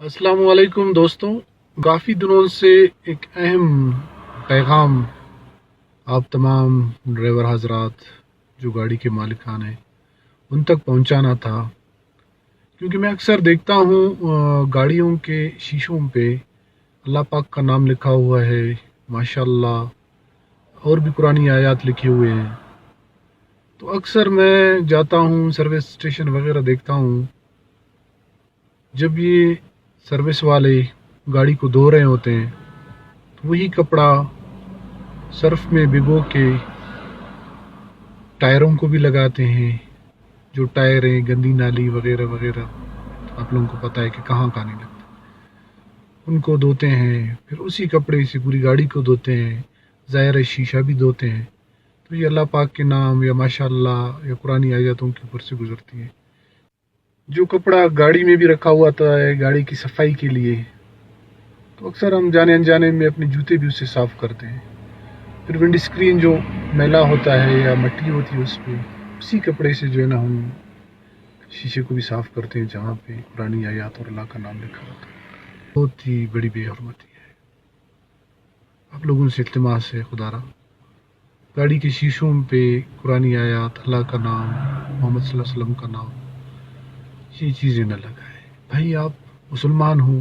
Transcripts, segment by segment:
अस्सलाम वालेकुम दोस्तों। काफ़ी दिनों से एक अहम पैगाम आप तमाम ड्राइवर हजरात जो गाड़ी के मालिकान हैं उन तक पहुंचाना था, क्योंकि मैं अक्सर देखता हूं गाड़ियों के शीशों पे अल्लाह पाक का नाम लिखा हुआ है, माशाल्लाह, और भी पुरानी आयत लिखे हुए हैं। तो अक्सर मैं जाता हूं सर्विस स्टेशन वगैरह देखता हूं, जब ये सर्विस वाले गाड़ी को धो रहे होते हैं तो वही कपड़ा सर्फ में भिगो के टायरों को भी लगाते हैं। जो टायर हैं, गंदी नाली वगैरह वगैरह, तो आप लोगों को पता है कि कहाँ नहीं लगता, उनको धोते हैं, फिर उसी कपड़े से पूरी गाड़ी को धोते हैं, ज़ाहिर है शीशा भी धोते हैं। तो ये अल्लाह पाक के नाम या माशाल्लाह या कुरानी आयतों के ऊपर से गुजरती है। जो कपड़ा गाड़ी में भी रखा हुआ था है गाड़ी की सफाई के लिए, तो अक्सर हम जाने अनजाने में अपने जूते भी उससे साफ़ करते हैं। फिर विंड स्क्रीन जो मैला होता है या मिट्टी होती है उस पर उसी कपड़े से जो है ना हम शीशे को भी साफ़ करते हैं जहाँ पे कुरानी आयत और अल्लाह का नाम लिखा होता है। बहुत ही बड़ी बेहरमती है। आप लोगों से इल्तिमास है, खुदारा गाड़ी के शीशों पे कुरानी आयत, अल्लाह का नाम, मोहम्मद सल्लल्लाहु अलैहि वसल्लम का नाम, ये चीज़ें न लगाए। भाई आप मुसलमान हो,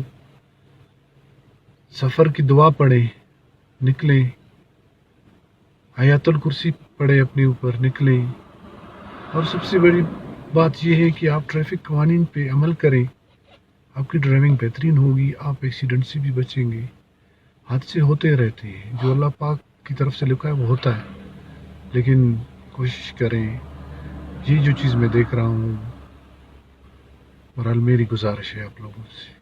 सफ़र की दुआ पढ़ें, निकलें, आयतुल कुर्सी पढ़े, अपने ऊपर निकलें। और सबसे बड़ी बात यह है कि आप ट्रैफिक कवानीन पे अमल करें, आपकी ड्राइविंग बेहतरीन होगी, आप एक्सीडेंट से भी बचेंगे। हादसे होते रहते हैं, जो अल्लाह पाक की तरफ से लिखा है वो होता है, लेकिन कोशिश करें। ये जो चीज़ मैं देख रहा हूँ, बहरहाल मेरी गुजारिश है आप लोगों से,